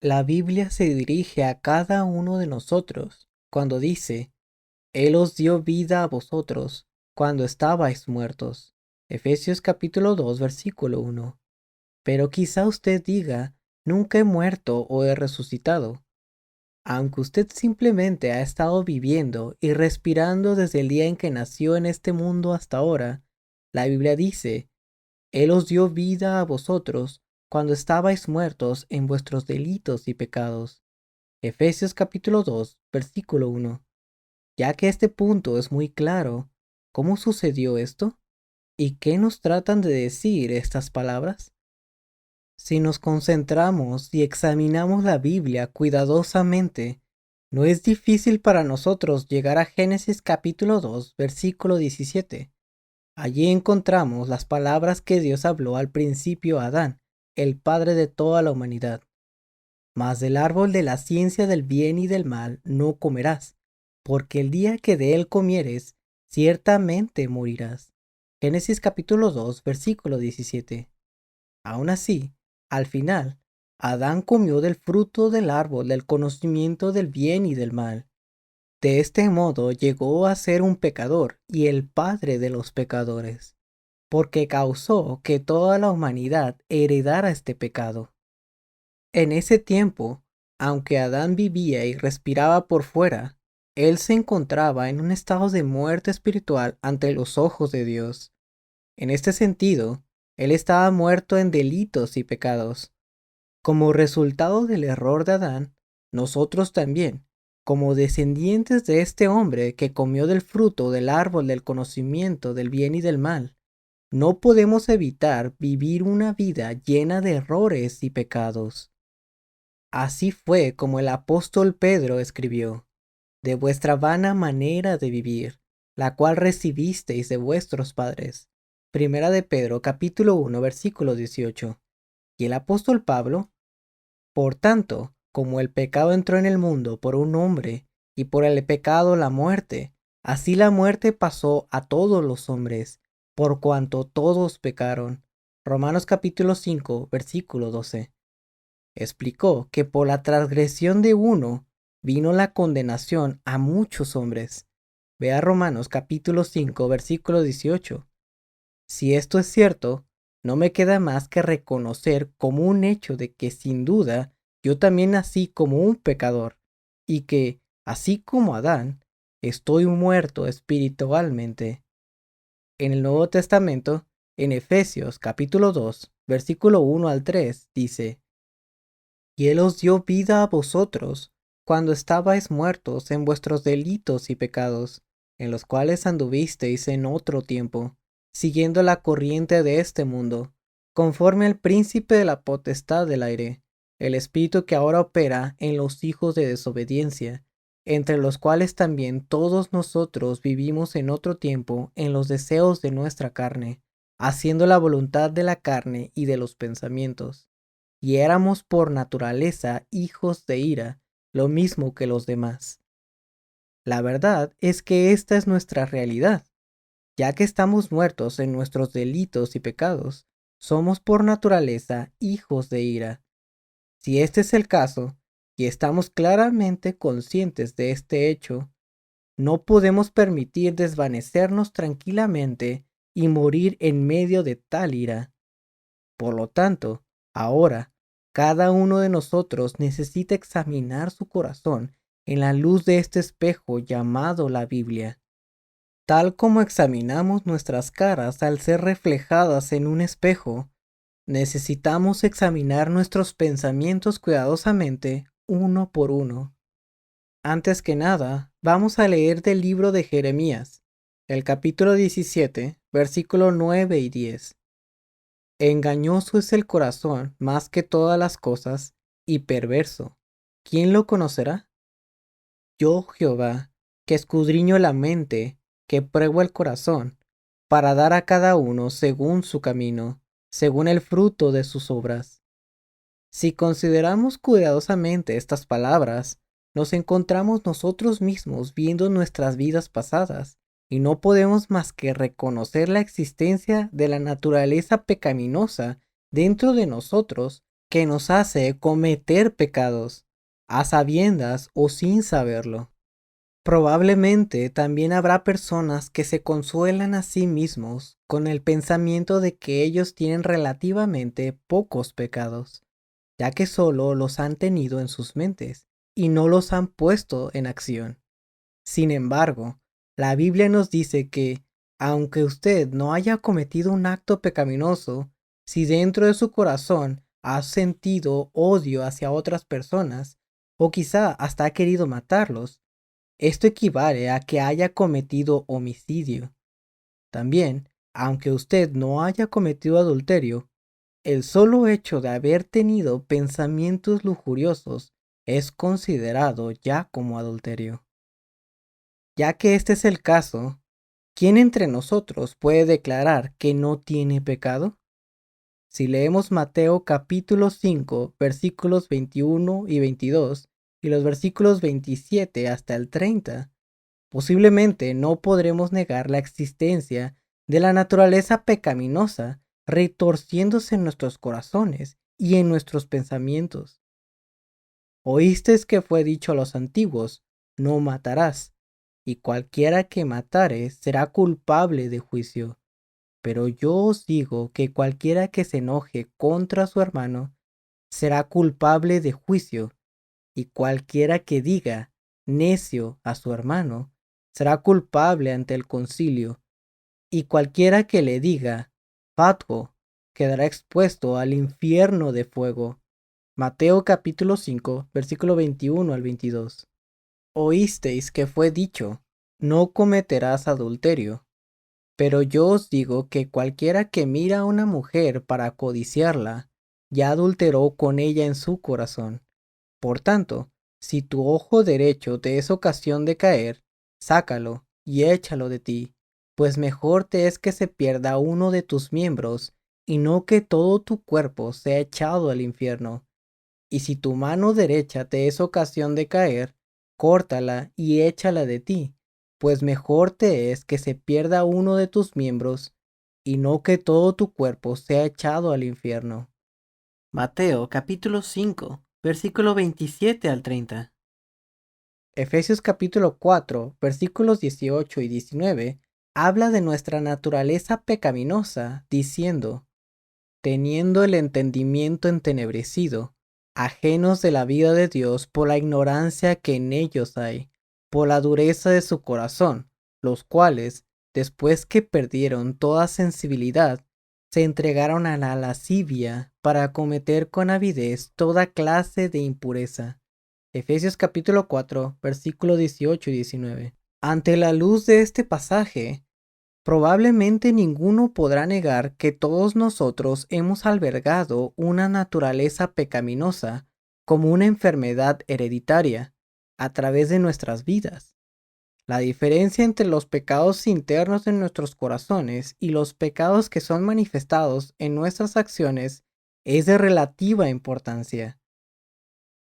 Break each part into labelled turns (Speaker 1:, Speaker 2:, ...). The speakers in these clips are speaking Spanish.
Speaker 1: La Biblia se dirige a cada uno de nosotros cuando dice, Él os dio vida a vosotros cuando estabais muertos. Efesios capítulo 2, versículo 1. Pero quizá usted diga, nunca he muerto o he resucitado. Aunque usted simplemente ha estado viviendo y respirando desde el día en que nació en este mundo hasta ahora, la Biblia dice, Él os dio vida a vosotros cuando estabais muertos en vuestros delitos y pecados. Efesios capítulo 2, versículo 1. Ya que este punto es muy claro, ¿cómo sucedió esto? ¿Y qué nos tratan de decir estas palabras? Si nos concentramos y examinamos la Biblia cuidadosamente, no es difícil para nosotros llegar a Génesis capítulo 2, versículo 17. Allí encontramos las palabras que Dios habló al principio a Adán, el padre de toda la humanidad. Mas del árbol de la ciencia del bien y del mal no comerás, porque el día que de él comieres, ciertamente morirás. Génesis capítulo 2, versículo 17. Aún así, al final, Adán comió del fruto del árbol del conocimiento del bien y del mal. De este modo llegó a ser un pecador y el padre de los pecadores, porque causó que toda la humanidad heredara este pecado. En ese tiempo, aunque Adán vivía y respiraba por fuera, él se encontraba en un estado de muerte espiritual ante los ojos de Dios. En este sentido, él estaba muerto en delitos y pecados. Como resultado del error de Adán, nosotros también, como descendientes de este hombre que comió del fruto del árbol del conocimiento del bien y del mal, no podemos evitar vivir una vida llena de errores y pecados. Así fue como el apóstol Pedro escribió, de vuestra vana manera de vivir, la cual recibisteis de vuestros padres. Primera de Pedro capítulo 1 versículo 18. Y el apóstol Pablo, por tanto, como el pecado entró en el mundo por un hombre, y por el pecado la muerte, así la muerte pasó a todos los hombres, por cuanto todos pecaron. Romanos capítulo 5 versículo 12. Explicó que por la transgresión de uno vino la condenación a muchos hombres. Vea Romanos capítulo 5 versículo 18. Si esto es cierto, no me queda más que reconocer como un hecho de que sin duda yo también nací como un pecador y que, así como Adán, estoy muerto espiritualmente. En el Nuevo Testamento, en Efesios capítulo 2, versículo 1 al 3, dice, Y Él os dio vida a vosotros cuando estabais muertos en vuestros delitos y pecados, en los cuales anduvisteis en otro tiempo, siguiendo la corriente de este mundo, conforme al príncipe de la potestad del aire, el espíritu que ahora opera en los hijos de desobediencia, entre los cuales también todos nosotros vivimos en otro tiempo en los deseos de nuestra carne, haciendo la voluntad de la carne y de los pensamientos, y éramos por naturaleza hijos de ira, lo mismo que los demás. La verdad es que esta es nuestra realidad. Ya que estamos muertos en nuestros delitos y pecados, somos por naturaleza hijos de ira. Si este es el caso, y estamos claramente conscientes de este hecho, no podemos permitir desvanecernos tranquilamente y morir en medio de tal ira. Por lo tanto, ahora, cada uno de nosotros necesita examinar su corazón en la luz de este espejo llamado la Biblia. Tal como examinamos nuestras caras al ser reflejadas en un espejo, necesitamos examinar nuestros pensamientos cuidadosamente uno por uno. Antes que nada, vamos a leer del libro de Jeremías, el capítulo 17, versículo 9 y 10. Engañoso es el corazón más que todas las cosas y perverso. ¿Quién lo conocerá? Yo, Jehová, que escudriño la mente, que pruebo el corazón, para dar a cada uno según su camino, según el fruto de sus obras. Si consideramos cuidadosamente estas palabras, nos encontramos nosotros mismos viendo nuestras vidas pasadas, y no podemos más que reconocer la existencia de la naturaleza pecaminosa dentro de nosotros que nos hace cometer pecados, a sabiendas o sin saberlo. Probablemente también habrá personas que se consuelan a sí mismos con el pensamiento de que ellos tienen relativamente pocos pecados, ya que solo los han tenido en sus mentes y no los han puesto en acción. Sin embargo, la Biblia nos dice que, aunque usted no haya cometido un acto pecaminoso, si dentro de su corazón ha sentido odio hacia otras personas, o quizá hasta ha querido matarlos, esto equivale a que haya cometido homicidio. También, aunque usted no haya cometido adulterio, el solo hecho de haber tenido pensamientos lujuriosos es considerado ya como adulterio. Ya que este es el caso, ¿quién entre nosotros puede declarar que no tiene pecado? Si leemos Mateo capítulo 5, versículos 21 y 22, y los versículos 27 hasta el 30, posiblemente no podremos negar la existencia de la naturaleza pecaminosa retorciéndose en nuestros corazones y en nuestros pensamientos. Oísteis que fue dicho a los antiguos, no matarás, y cualquiera que matare será culpable de juicio. Pero yo os digo que cualquiera que se enoje contra su hermano será culpable de juicio, y cualquiera que diga necio a su hermano será culpable ante el concilio, y cualquiera que le diga fatuo quedará expuesto al infierno de fuego. Mateo capítulo 5, versículo 21 al 22. Oísteis que fue dicho, no cometerás adulterio. Pero yo os digo que cualquiera que mira a una mujer para codiciarla, ya adulteró con ella en su corazón. Por tanto, si tu ojo derecho te es ocasión de caer, sácalo y échalo de ti, pues mejor te es que se pierda uno de tus miembros, y no que todo tu cuerpo sea echado al infierno. Y si tu mano derecha te es ocasión de caer, córtala y échala de ti, pues mejor te es que se pierda uno de tus miembros, y no que todo tu cuerpo sea echado al infierno. Mateo capítulo 5, versículo 27 al 30. Efesios capítulo 4, versículos 18 y 19, habla de nuestra naturaleza pecaminosa, diciendo, teniendo el entendimiento entenebrecido, ajenos de la vida de Dios por la ignorancia que en ellos hay, por la dureza de su corazón, los cuales, después que perdieron toda sensibilidad, se entregaron a la lascivia para cometer con avidez toda clase de impureza. Efesios capítulo 4, versículos 18 y 19. Ante la luz de este pasaje, probablemente ninguno podrá negar que todos nosotros hemos albergado una naturaleza pecaminosa como una enfermedad hereditaria a través de nuestras vidas. La diferencia entre los pecados internos de nuestros corazones y los pecados que son manifestados en nuestras acciones es de relativa importancia.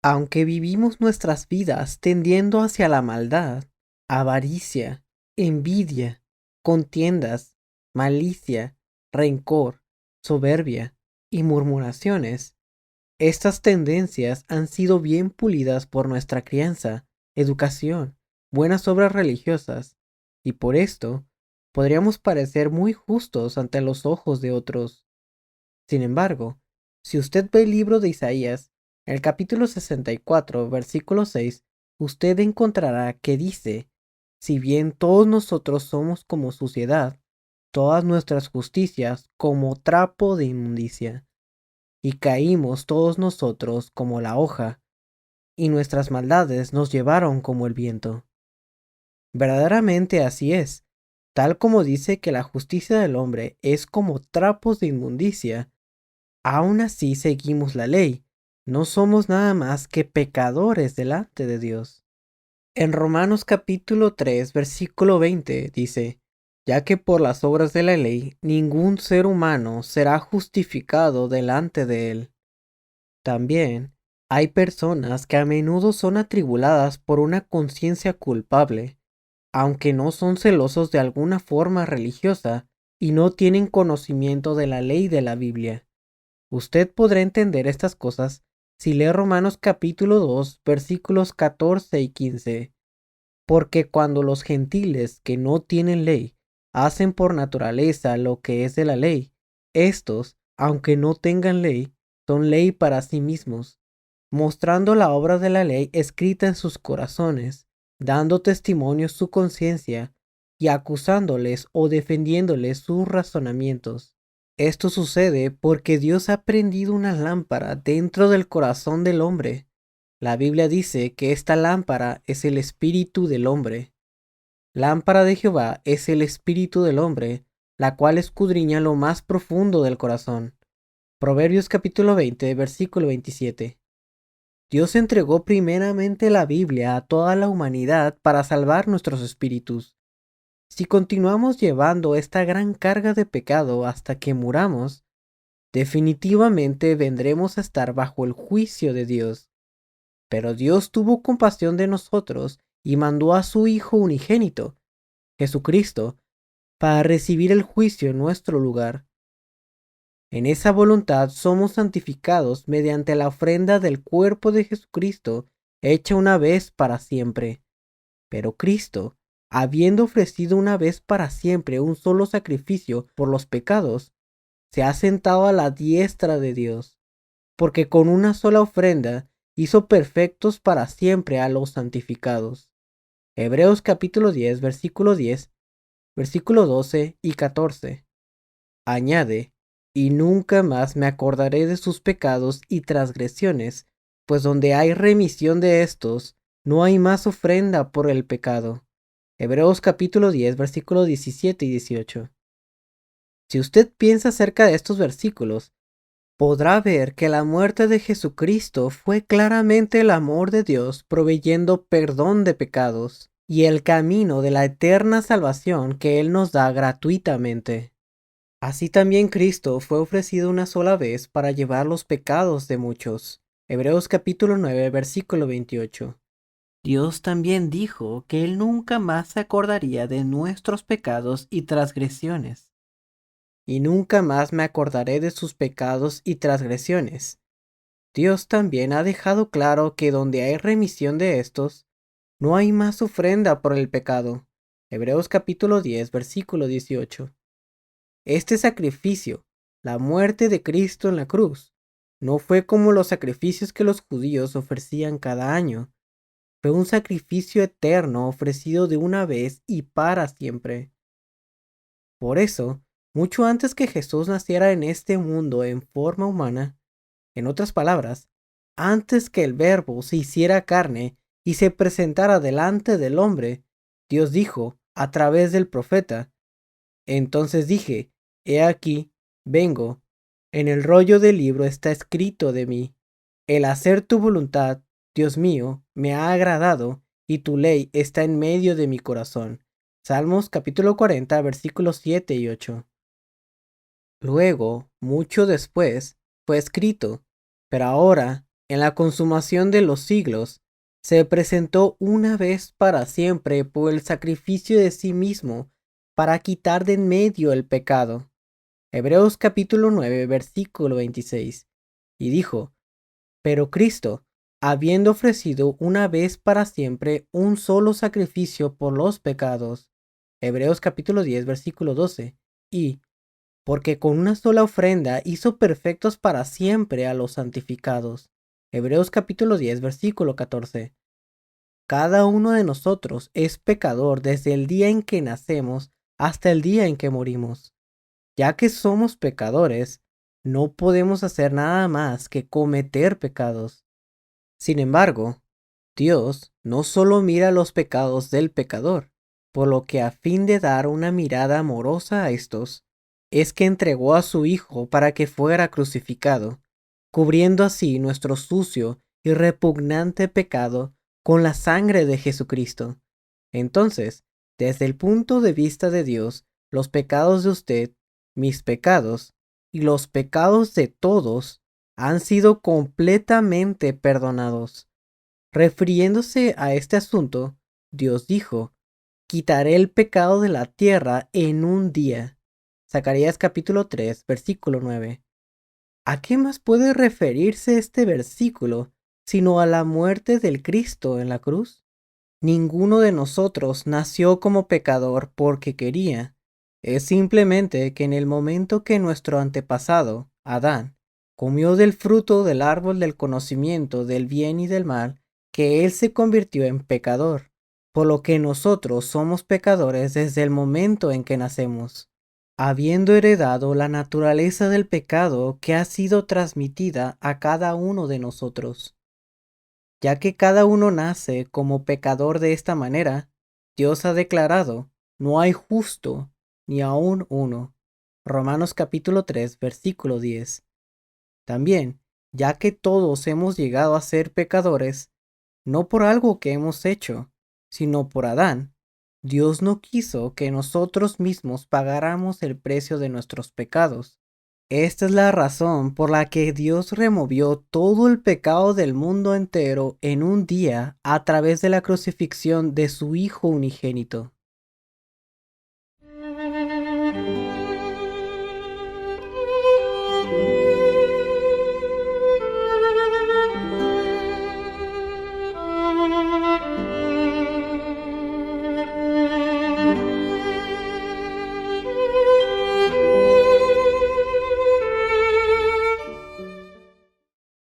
Speaker 1: Aunque vivimos nuestras vidas tendiendo hacia la maldad, avaricia, envidia, contiendas, malicia, rencor, soberbia y murmuraciones, estas tendencias han sido bien pulidas por nuestra crianza, educación, buenas obras religiosas, y por esto podríamos parecer muy justos ante los ojos de otros. Sin embargo, si usted ve el libro de Isaías, en el capítulo 64, versículo 6, usted encontrará que dice, si bien todos nosotros somos como suciedad, todas nuestras justicias como trapo de inmundicia, y caímos todos nosotros como la hoja, y nuestras maldades nos llevaron como el viento. Verdaderamente así es, tal como dice que la justicia del hombre es como trapos de inmundicia. Aún así seguimos la ley, no somos nada más que pecadores delante de Dios. En Romanos capítulo 3, versículo 20 dice, ya que por las obras de la ley ningún ser humano será justificado delante de él. También hay personas que a menudo son atribuladas por una conciencia culpable, aunque no son celosos de alguna forma religiosa y no tienen conocimiento de la ley de la Biblia. Usted podrá entender estas cosas si lee Romanos capítulo 2, versículos 14 y 15. Porque cuando los gentiles que no tienen ley hacen por naturaleza lo que es de la ley, estos, aunque no tengan ley, son ley para sí mismos, mostrando la obra de la ley escrita en sus corazones, dando testimonio su conciencia y acusándoles o defendiéndoles sus razonamientos. Esto sucede porque Dios ha prendido una lámpara dentro del corazón del hombre. La Biblia dice que esta lámpara es el espíritu del hombre. Lámpara de Jehová es el espíritu del hombre, la cual escudriña lo más profundo del corazón. Proverbios capítulo 20, versículo 27. Dios entregó primeramente la Biblia a toda la humanidad para salvar nuestros espíritus. Si continuamos llevando esta gran carga de pecado hasta que muramos, definitivamente vendremos a estar bajo el juicio de Dios. Pero Dios tuvo compasión de nosotros y mandó a su Hijo unigénito, Jesucristo, para recibir el juicio en nuestro lugar. En esa voluntad somos santificados mediante la ofrenda del cuerpo de Jesucristo, hecha una vez para siempre. Pero Cristo, habiendo ofrecido una vez para siempre un solo sacrificio por los pecados, se ha sentado a la diestra de Dios, porque con una sola ofrenda hizo perfectos para siempre a los santificados. Hebreos capítulo 10, versículo 10, versículo 12 y 14. Añade, y nunca más me acordaré de sus pecados y transgresiones, pues donde hay remisión de estos, no hay más ofrenda por el pecado. Hebreos capítulo 10, versículo 17 y 18. Si usted piensa acerca de estos versículos, podrá ver que la muerte de Jesucristo fue claramente el amor de Dios proveyendo perdón de pecados y el camino de la eterna salvación que Él nos da gratuitamente. Así también Cristo fue ofrecido una sola vez para llevar los pecados de muchos. Hebreos capítulo 9, versículo 28. Dios también dijo que Él nunca más se acordaría de nuestros pecados y transgresiones. Y nunca más me acordaré de sus pecados y transgresiones. Dios también ha dejado claro que donde hay remisión de estos, no hay más ofrenda por el pecado. Hebreos capítulo 10, versículo 18. Este sacrificio, la muerte de Cristo en la cruz, no fue como los sacrificios que los judíos ofrecían cada año. Fue un sacrificio eterno ofrecido de una vez y para siempre. Por eso, mucho antes que Jesús naciera en este mundo en forma humana, en otras palabras, antes que el Verbo se hiciera carne y se presentara delante del hombre, Dios dijo a través del profeta: entonces dije, he aquí, vengo, en el rollo del libro está escrito de mí, el hacer tu voluntad, Dios mío, me ha agradado, y tu ley está en medio de mi corazón. Salmos capítulo 40, versículos 7 y 8. Luego, mucho después, fue escrito, pero ahora, en la consumación de los siglos, se presentó una vez para siempre por el sacrificio de sí mismo para quitar de en medio el pecado. Hebreos capítulo 9, versículo 26. Y dijo, pero Cristo, habiendo ofrecido una vez para siempre un solo sacrificio por los pecados. Hebreos capítulo 10, versículo 12. Y, porque con una sola ofrenda hizo perfectos para siempre a los santificados. Hebreos capítulo 10, versículo 14. Cada uno de nosotros es pecador desde el día en que nacemos hasta el día en que morimos. Ya que somos pecadores, no podemos hacer nada más que cometer pecados. Sin embargo, Dios no solo mira los pecados del pecador, por lo que a fin de dar una mirada amorosa a estos, es que entregó a su Hijo para que fuera crucificado, cubriendo así nuestro sucio y repugnante pecado con la sangre de Jesucristo. Entonces, desde el punto de vista de Dios, los pecados de usted, mis pecados y los pecados de todos han sido completamente perdonados. Refiriéndose a este asunto, Dios dijo, quitaré el pecado de la tierra en un día. Zacarías capítulo 3, versículo 9. ¿A qué más puede referirse este versículo sino a la muerte del Cristo en la cruz? Ninguno de nosotros nació como pecador porque quería. Es simplemente que en el momento que nuestro antepasado, Adán, comió del fruto del árbol del conocimiento del bien y del mal, que él se convirtió en pecador, por lo que nosotros somos pecadores desde el momento en que nacemos, habiendo heredado la naturaleza del pecado que ha sido transmitida a cada uno de nosotros. Ya que cada uno nace como pecador de esta manera, Dios ha declarado, no hay justo, ni aun uno. Romanos capítulo 3, versículo 10. También, ya que todos hemos llegado a ser pecadores, no por algo que hemos hecho, sino por Adán, Dios no quiso que nosotros mismos pagáramos el precio de nuestros pecados. Esta es la razón por la que Dios removió todo el pecado del mundo entero en un día a través de la crucifixión de su Hijo unigénito.